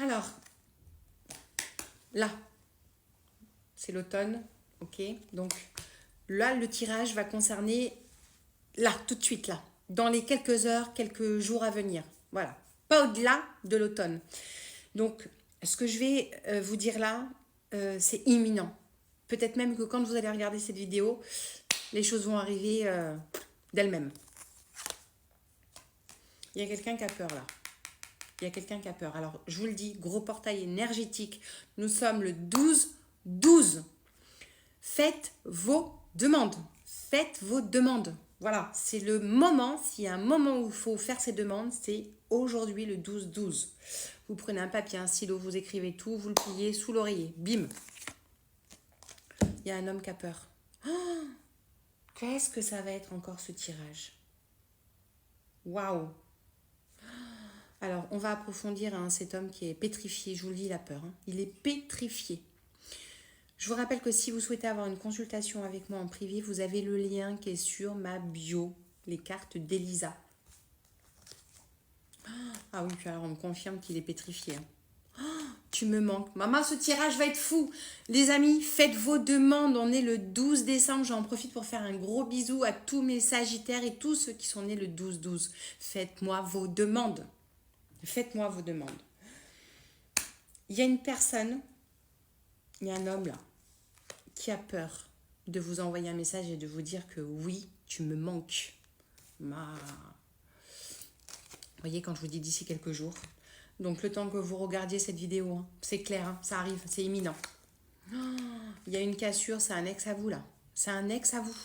Alors, là, c'est l'automne, ok. Donc là, le tirage va concerner, là, tout de suite, là, dans les quelques heures, quelques jours à venir. Voilà, pas au-delà de l'automne. Donc, ce que je vais vous dire là, c'est imminent. Peut-être même que quand vous allez regarder cette vidéo, les choses vont arriver d'elles-mêmes. Il y a quelqu'un qui a peur là. Il y a quelqu'un qui a peur. Alors, je vous le dis, gros portail énergétique. Nous sommes le 12-12. Faites vos demandes. Faites vos demandes. Voilà, c'est le moment. S'il y a un moment où il faut faire ces demandes, c'est aujourd'hui le 12-12. Vous prenez un papier, un stylo, vous écrivez tout, vous le pliez sous l'oreiller. Bim. Il y a un homme qui a peur. Oh, qu'est-ce que ça va être encore ce tirage? Waouh! Alors, on va approfondir cet homme qui est pétrifié. Je vous le dis, il a peur. Il est pétrifié. Je vous rappelle que si vous souhaitez avoir une consultation avec moi en privé, vous avez le lien qui est sur ma bio, les cartes d'Elisa. Ah oui, puis alors on me confirme qu'il est pétrifié. Tu me manques. Maman, ce tirage va être fou. Les amis, faites vos demandes. On est le 12 décembre. J'en profite pour faire un gros bisou à tous mes sagittaires et tous ceux qui sont nés le 12-12. Faites-moi vos demandes. Faites-moi vos demandes. Il y a une personne, il y a un homme là, qui a peur de vous envoyer un message et de vous dire que oui, tu me manques. Vous voyez, quand je vous dis d'ici quelques jours. Donc le temps que vous regardiez cette vidéo, c'est clair, ça arrive, c'est imminent. Il y a une cassure, c'est un ex à vous là. C'est un ex à vous.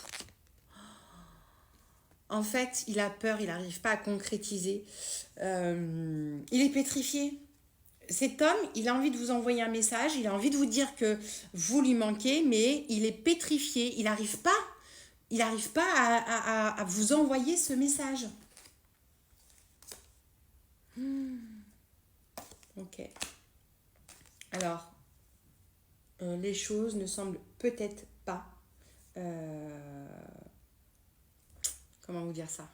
En fait, il a peur, il n'arrive pas à concrétiser. Il est pétrifié. Cet homme, il a envie de vous envoyer un message, il a envie de vous dire que vous lui manquez, mais il est pétrifié. Il n'arrive pas à vous envoyer ce message. Ok. Alors, les choses ne semblent peut-être pas... comment vous dire ça?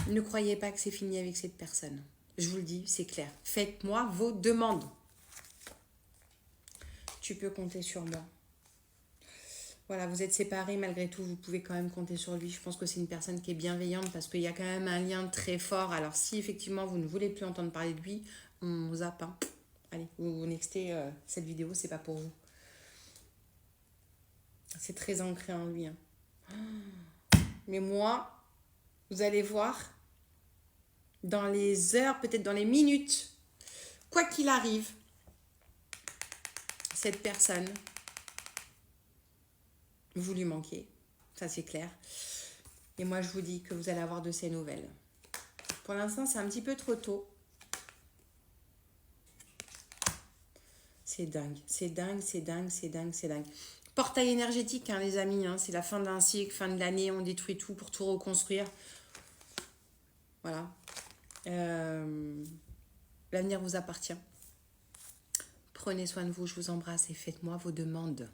Ne croyez pas que c'est fini avec cette personne. Je vous le dis, c'est clair. Faites-moi vos demandes. Tu peux compter sur moi. Voilà, vous êtes séparés, malgré tout, vous pouvez quand même compter sur lui. Je pense que c'est une personne qui est bienveillante parce qu'il y a quand même un lien très fort. Alors, si effectivement vous ne voulez plus entendre parler de lui, on zappe. Allez, vous nextez cette vidéo, c'est pas pour vous. C'est très ancré en lui. Mais moi, vous allez voir, dans les heures, peut-être dans les minutes, quoi qu'il arrive, cette personne, vous lui manquez, ça c'est clair. Et moi je vous dis que vous allez avoir de ces nouvelles. Pour l'instant c'est un petit peu trop tôt. C'est dingue, c'est dingue, c'est dingue, c'est dingue, c'est dingue. Portail énergétique les amis, c'est la fin d'un cycle, fin de l'année, on détruit tout pour tout reconstruire. Voilà. L'avenir vous appartient. Prenez soin de vous, je vous embrasse et faites-moi vos demandes.